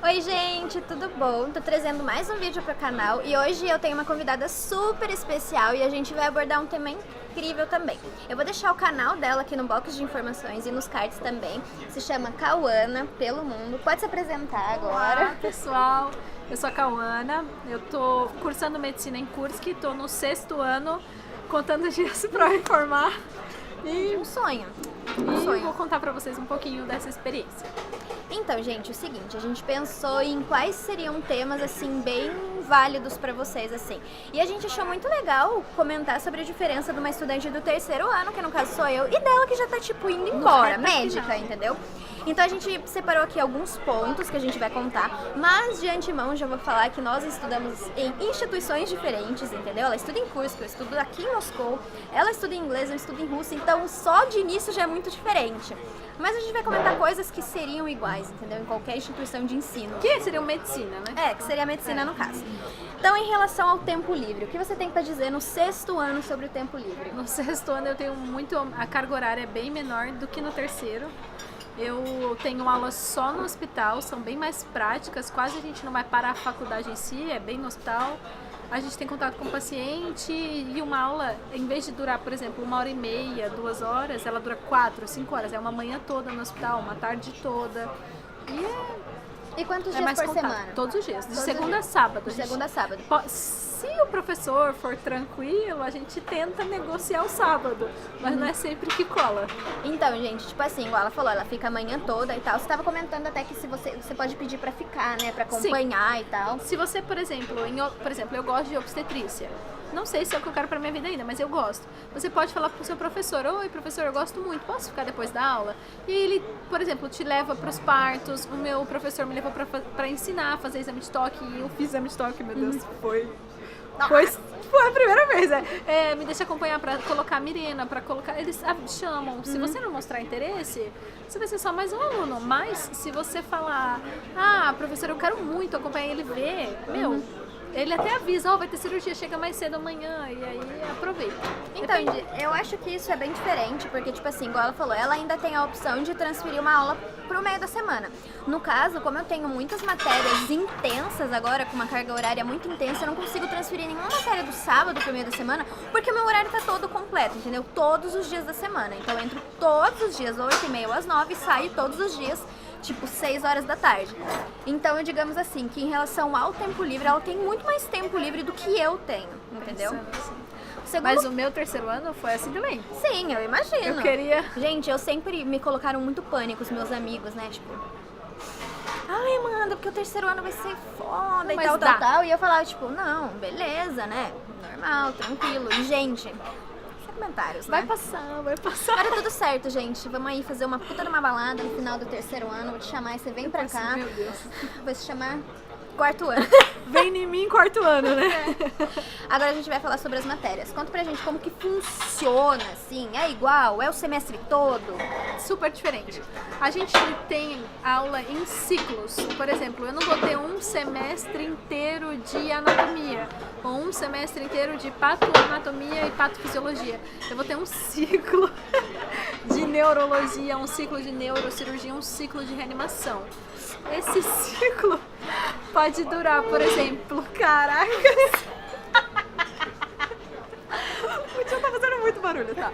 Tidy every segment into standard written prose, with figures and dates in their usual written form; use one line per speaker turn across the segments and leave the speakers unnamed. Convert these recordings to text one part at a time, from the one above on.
Oi gente, tudo bom? Tô trazendo mais um vídeo pro canal e hoje eu tenho uma convidada super especial e a gente vai abordar um tema incrível também. Eu vou deixar o canal dela aqui no box de informações e nos cards também. Se chama Cauana Pelo Mundo. Pode se apresentar agora.
Olá pessoal, eu sou a Cauana, eu tô cursando medicina em Kursk, tô no 6º ano, contando dias pra me formar.
E um sonho.
Vou contar pra vocês um pouquinho dessa experiência.
Então, gente, o seguinte, a gente pensou em quais seriam temas, assim, bem válidos pra vocês, assim. E a gente achou muito legal comentar sobre a diferença de uma estudante do 3º ano, que no caso sou eu, e dela que já tá, tipo, indo embora, médica, entendeu? Então a gente separou aqui alguns pontos que a gente vai contar, mas de antemão já vou falar que nós estudamos em instituições diferentes, entendeu? Ela estuda em Kursk, eu estudo aqui em Moscou, ela estuda em inglês, eu estudo em russo, então só de início já é muito diferente. Mas a gente vai comentar coisas que seriam iguais, entendeu? Em qualquer instituição de ensino.
Que seria medicina, né?
É, que seria a medicina no caso. Então, em relação ao tempo livre, o que você tem pra dizer no 6º ano sobre o tempo livre?
No 6º ano eu tenho muito... A carga horária é bem menor do que no 3º. Eu tenho aulas só no hospital, são bem mais práticas, quase a gente não vai parar a faculdade em si, é bem no hospital. A gente tem contato com o paciente e uma aula, em vez de durar, por exemplo, 1h30, 2 horas, ela dura 4, 5 horas. É uma manhã toda no hospital, uma tarde toda.
E quantos dias
mais
por
contato.
semana?
Todos os dias, de
Todos
segunda a
os dias.
sábado.
De segunda a sábado.
Se o professor for tranquilo, a gente tenta negociar o sábado, mas não é sempre que cola.
Então, gente, tipo assim, igual ela falou, ela fica a manhã toda e tal. Você tava comentando até que se você pode pedir pra ficar, né, pra acompanhar. Sim. E tal.
Se você, por exemplo, eu gosto de obstetrícia. Não sei se é o que eu quero pra minha vida ainda, mas eu gosto. Você pode falar pro seu professor: oi, professor, eu gosto muito, posso ficar depois da aula? E ele, por exemplo, te leva pros partos. O meu professor me levou pra ensinar a fazer exame de toque. E eu fiz exame de toque, meu Deus, foi a primeira vez, me deixa acompanhar pra colocar a Mirena, pra colocar... Eles chamam. Se você não mostrar interesse, você vai ser só mais um aluno. Mas se você falar: professor, eu quero muito acompanhar ele ver, ele até avisa: vai ter cirurgia, chega mais cedo amanhã, e aí aproveita.
Então, eu acho que isso é bem diferente, porque, tipo assim, igual ela falou, ela ainda tem a opção de transferir uma aula pro meio da semana. No caso, como eu tenho muitas matérias intensas agora, com uma carga horária muito intensa, eu não consigo transferir nenhuma matéria do sábado pro meio da semana, porque o meu horário tá todo completo, entendeu? Todos os dias da semana. Então, eu entro todos os dias, 8h30 às 9h, e saio todos os dias, tipo 6 horas da tarde. Então, digamos assim, que em relação ao tempo livre, ela tem muito mais tempo livre do que eu tenho, entendeu?
Mas o meu 3º ano foi assim também.
Sim, eu imagino.
Eu queria...
Gente, eu sempre me colocaram muito pânico, os meus amigos, né? Tipo, ai, Amanda, porque o 3º ano vai ser foda e tal. E eu falava, tipo, não, beleza, né? Normal, tranquilo. E, gente... comentários, né?
Vai passar.
Vai dar tudo certo, gente. Vamos aí fazer uma puta de uma balada no final do 3º ano. Vou te chamar e você vem pra cá.
Meu Deus.
Vai se chamar 4º ano.
Vem em mim 4º ano, né?
Agora a gente vai falar sobre as matérias. Conta pra gente como que funciona, assim. É igual? É o semestre todo?
Super diferente. A gente tem aula em ciclos. Por exemplo, eu não vou ter um semestre inteiro de anatomia ou um semestre inteiro de patoanatomia e patofisiologia. Eu vou ter um ciclo de neurologia, um ciclo de neurocirurgia, um ciclo de reanimação. Esse ciclo pode durar, por exemplo, caracas. O tio tá fazendo muito barulho, tá?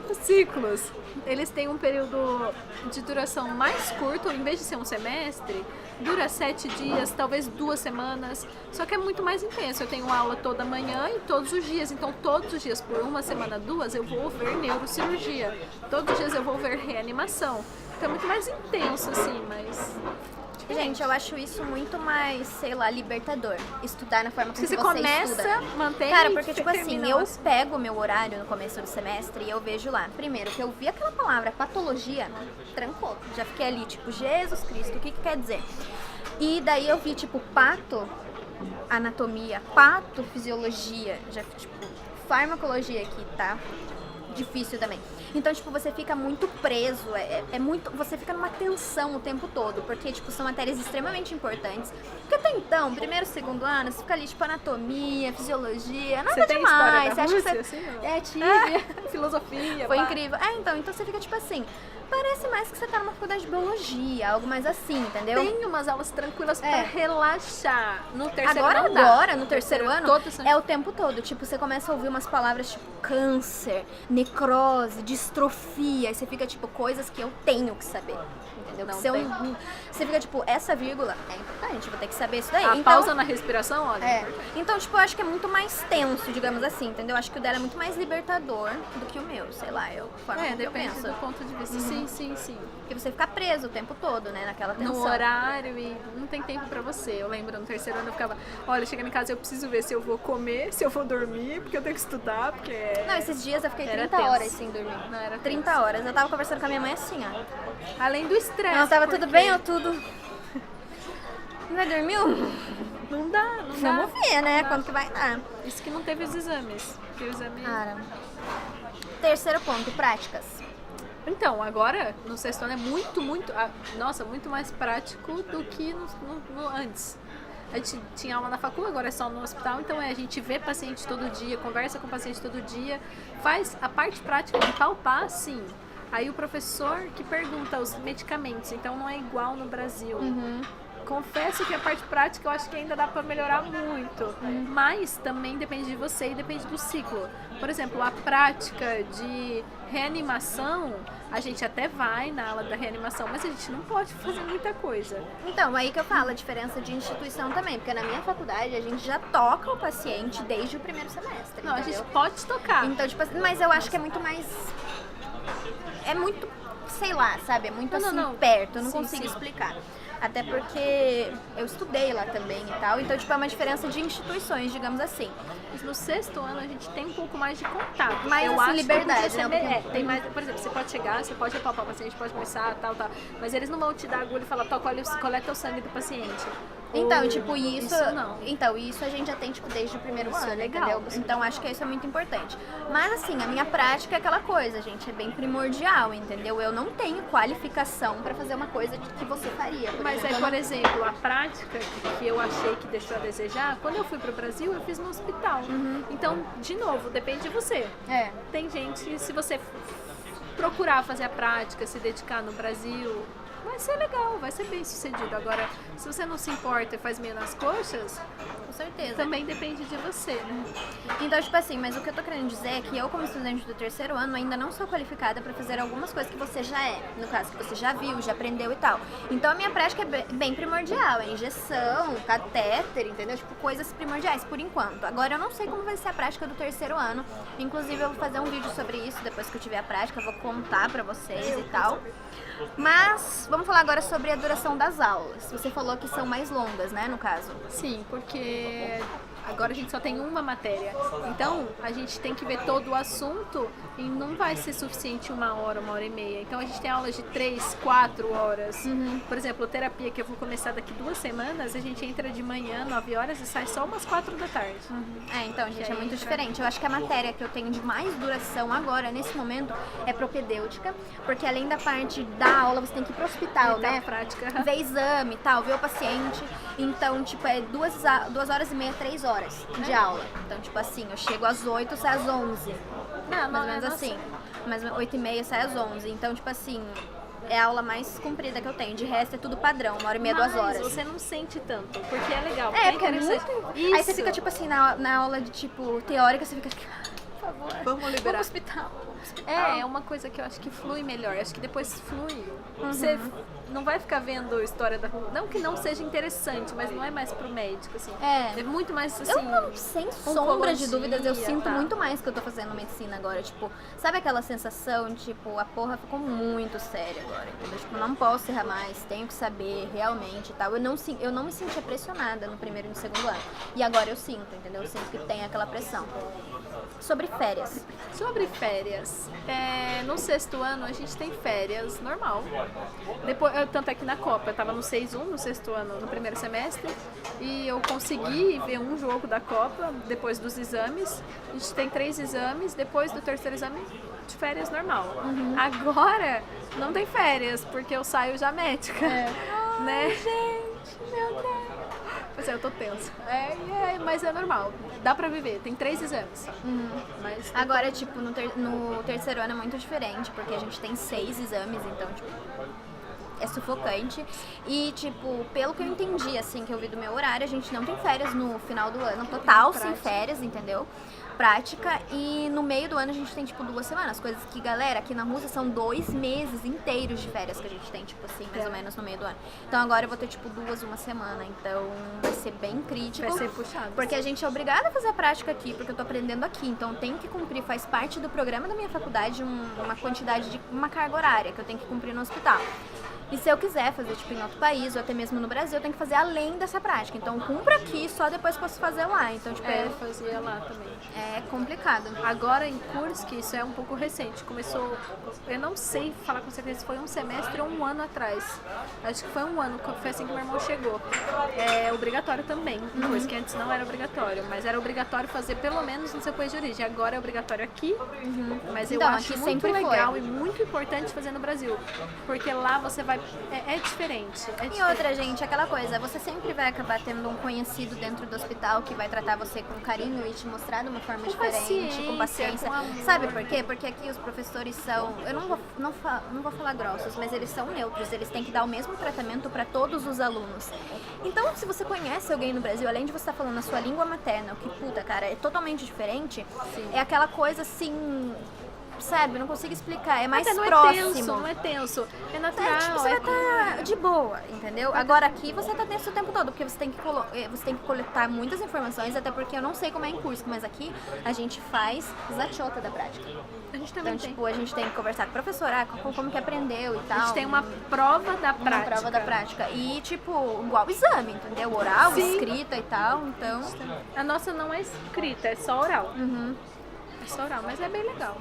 Os ciclos, eles têm um período de duração mais curto, em vez de ser um semestre, dura 7 dias, talvez 2 semanas, só que é muito mais intenso. Eu tenho aula toda manhã e todos os dias, então todos os dias, por 1 semana, 2, eu vou ver neurocirurgia, todos os dias eu vou ver reanimação, então é muito mais intenso, assim, mas...
Gente, eu acho isso muito mais, sei lá, libertador. Estudar na forma como você
começa,
estuda.
mantém.
Cara, porque tipo assim, eu pego o meu horário no começo do semestre e eu vejo lá. Primeiro, que eu vi aquela palavra patologia, trancou. Já fiquei ali, tipo, Jesus Cristo, o que quer dizer? E daí eu vi, tipo, anatomia, patofisiologia, já, tipo, farmacologia aqui, tá? Difícil também. Então, tipo, você fica muito preso, você fica numa tensão o tempo todo, porque, tipo, são matérias extremamente importantes. Porque até então, 1º, 2º ano, você fica ali, tipo, anatomia, fisiologia, nada demais.
Você acha que
você...
assim,
tive.
filosofia.
Foi incrível. Então você fica, tipo assim, parece mais que você tá numa faculdade de biologia, algo mais assim, entendeu?
Tem umas aulas tranquilas pra relaxar. No terceiro
Agora,
não dá.
no terceiro ano, é o tempo todo. Tipo, você começa a ouvir umas palavras tipo câncer, necrose, distrofia. Aí você fica tipo, coisas que eu tenho que saber. Entendeu?
Não
Se eu-
tem.
Você fica tipo, essa vírgula é importante, vou ter que saber isso daí.
A
Então,
pausa na respiração, olha.
é. Então, tipo, eu acho que é muito mais tenso, digamos assim, entendeu? Acho que o dela é muito mais libertador do que o meu, sei lá, forma como eu
Depende
penso.
do ponto de vista. Sim, sim, sim.
Porque você fica preso o tempo todo, né, naquela tensão.
No horário e não tem tempo pra você. Eu lembro, no terceiro ano eu ficava, olha, chegando em casa eu preciso ver se eu vou comer, se eu vou dormir, porque eu tenho que estudar, porque...
Não, esses dias eu fiquei
Era
30
tenso.
horas sem dormir.
Não, era
30 horas. Eu tava conversando com a minha mãe assim, ó.
Além do estresse.
Ela tava tudo
porque
bem ou tudo? Não dormiu?
Não dá, não dá.
Vamos ver, né?
Não dá.
Quando que vai dar.
Isso que não teve os exames. Porque o exame...
Cara. Terceiro ponto, práticas.
Então, agora, no sexto ano é muito, muito mais prático do que no antes. A gente tinha aula na facul, agora é só no hospital, então a gente vê paciente todo dia, conversa com o paciente todo dia, faz a parte prática de palpar, sim. Aí o professor que pergunta os medicamentos, então não é igual no Brasil. Confesso que a parte prática eu acho que ainda dá pra melhorar muito, mas também depende de você e depende do ciclo. Por exemplo, a prática de reanimação, a gente até vai na aula da reanimação, mas a gente não pode fazer muita coisa.
Então, aí que eu falo a diferença de instituição também, porque na minha faculdade a gente já toca o paciente desde o primeiro semestre.
Não, a
entendeu?
gente pode tocar.
Então, tipo assim, mas eu acho que é muito mais. É muito, sei lá, sabe? É muito assim perto, eu não
Sim,
consigo
sim.
explicar. Até porque eu estudei lá também e tal, então, tipo, é uma diferença de instituições, digamos assim.
Mas no sexto ano a gente tem um pouco mais de contato.
Mais,
eu
assim,
acho
liberdade,
que podia
né?
ser
Porque-
tem mais, por exemplo, você pode chegar, você pode apalpar o paciente, pode começar, tal, mas eles não vão te dar agulha e falar, coleta o sangue do paciente.
Então,
Ou-
tipo, isso
não.
Então, isso a gente já tem, tipo, desde o primeiro
Isso
ano,
é legal,
entendeu?
isso é
Então, acho que isso é muito importante. Mas, assim, a minha prática é aquela coisa, gente, é bem primordial, entendeu? Eu não tenho qualificação pra fazer uma coisa que você faria.
Mas
exemplo,
aí,
eu
por
não-
exemplo, a prática que eu achei que deixou a desejar, quando eu fui pro Brasil, eu fiz no hospital. Então, de novo, depende de você.
É.
Tem gente, se você procurar fazer a prática, se dedicar no Brasil, vai ser legal, vai ser bem sucedido. Agora, se você não se importa e faz meio nas coxas,
Com certeza.
também depende de você, né?
Então, tipo assim, mas o que eu tô querendo dizer é que eu, como estudante do terceiro ano, ainda não sou qualificada pra fazer algumas coisas que você já é. No caso, que você já viu, já aprendeu e tal. Então, a minha prática é bem primordial. É injeção, catéter, entendeu? Tipo, coisas primordiais, por enquanto. Agora, eu não sei como vai ser a prática do terceiro ano. Inclusive, eu vou fazer um vídeo sobre isso depois que eu tiver a prática. Eu vou contar pra vocês e tal. Mas, vamos falar agora sobre a duração das aulas. Você falou que são mais longas, né, no caso?
Sim, porque agora a gente só tem uma matéria. Então, a gente tem que ver todo o assunto e não vai ser suficiente 1 hora e meia. Então, a gente tem aulas de 3, 4 horas. Por exemplo, terapia que eu vou começar daqui 2 semanas, a gente entra de manhã, 9 horas e sai só umas 4 da tarde.
É, então, gente,
E
é
aí,
muito
pra-
diferente. Eu acho que a matéria que eu tenho de mais duração agora, nesse momento, é propedêutica, porque além da parte da aula, você tem que ir pro hospital,
Então,
né?
a prática.
Ver exame e tal, ver o paciente. Então, tipo, é 2 horas e meia, 3 horas de aula. Então, tipo assim, eu chego às 8, saio às 11.
Não,
Mais ou menos assim. Mas 8 e meia, sai às 11. Então, tipo assim, é a aula mais comprida que eu tenho. De resto, é tudo padrão, 1 hora e meia, 2 horas.
Você não sente tanto, porque é legal.
É, porque é
interessante.
muito...
Isso.
Aí você fica, tipo assim, na aula de, tipo, teórica, você fica, tipo, por favor,
Vamos liberar.
pro hospital.
É uma coisa que eu acho que flui melhor. Acho que depois flui. Você não vai ficar vendo história da... Não que não seja interessante, mas não é mais pro médico, assim.
É.
É muito mais, assim...
Eu não, sem sombra de dúvidas, eu
oncologia,
sinto
tá.
muito mais que eu tô fazendo medicina agora. Tipo, sabe aquela sensação de, tipo, a porra ficou muito séria agora, entendeu? Tipo, não posso errar mais, tenho que saber realmente e tal. Eu não me sentia pressionada no primeiro e no segundo ano. E agora eu sinto, entendeu? Eu sinto que tem aquela pressão. Sobre férias.
Sobre férias, no sexto ano a gente tem férias normal. Depois, tanto é que na Copa eu tava no 6-1 no sexto ano, no primeiro semestre, e eu consegui ver um jogo da Copa depois dos exames. A gente tem 3 exames, depois do terceiro exame de férias normal. Agora não tem férias, porque eu saio já médica. Né?
Gente, meu Deus.
Mas eu tô tensa. Mas é normal. Dá pra viver. Tem 3 exames. Mas
Agora, tipo, no terceiro ano é muito diferente, porque a gente tem 6 exames, então, tipo, é sufocante. E, tipo, pelo que eu entendi, assim, que eu vi do meu horário, a gente não tem férias no final do ano, total sem férias, entendeu? Prática, e no meio do ano a gente tem, tipo, 2 semanas, coisas que, galera, aqui na Rússia são 2 meses inteiros de férias que a gente tem, tipo assim, mais ou menos no meio do ano. Então agora eu vou ter, tipo, 2 uma semana, então vai ser bem crítico.
vai ser puxado.
Porque a gente é obrigada a fazer a prática aqui, porque eu tô aprendendo aqui, então eu tenho que cumprir, faz parte do programa da minha faculdade, uma quantidade de uma carga horária que eu tenho que cumprir no hospital. E se eu quiser fazer, tipo, em outro país ou até mesmo no Brasil, eu tenho que fazer além dessa prática. Então, cumpro aqui, só depois posso fazer lá. Então, tipo,
Eu fazia lá também.
é complicado.
Agora em Kursk, isso é um pouco recente. Começou, eu não sei falar com certeza se foi um semestre ou um ano atrás. Acho que foi um ano, foi assim que meu irmão chegou. É obrigatório também, coisa que antes não era obrigatório, mas era obrigatório fazer pelo menos no seu país de origem. Agora é obrigatório aqui, mas eu
Então,
acho
aqui
muito
sempre
legal
foi.
e muito importante fazer no Brasil, porque lá você vai, é diferente.
E outra, gente, aquela coisa, você sempre vai acabar tendo um conhecido dentro do hospital que vai tratar você com carinho e te mostrar de uma forma diferente, com paciência.
com amor.
Sabe por quê? Porque aqui os professores são, eu não vou falar grossos, mas eles são neutros, eles têm que dar o mesmo tratamento para todos os alunos. Então, se você conhece alguém no Brasil, além de você estar falando a sua língua materna, o que, puta, cara, é totalmente diferente, é aquela coisa assim... Sabe, não consigo explicar, é mais
Não
próximo.
não é tenso, é natural.
Tipo, você vai estar de boa, entendeu? Agora aqui você tá tenso o tempo todo, porque você tem que coletar muitas informações, até porque eu não sei como é em Kursk, mas aqui a gente faz zachota da prática.
A gente também
Então,
tem.
tipo, a gente tem que conversar com o professor, como que aprendeu e tal.
A gente tem uma prova da prática.
Uma prova da prática. E, tipo, igual o exame, entendeu? Oral,
Sim.
escrita e tal, então...
A nossa não é escrita, é só oral. É só oral, mas é bem legal.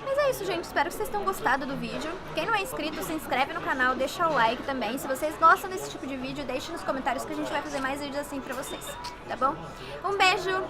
Mas é isso, gente. Espero que vocês tenham gostado do vídeo. Quem não é inscrito, se inscreve no canal, deixa o like também. Se vocês gostam desse tipo de vídeo, deixe nos comentários que a gente vai fazer mais vídeos assim pra vocês, tá bom? Um beijo,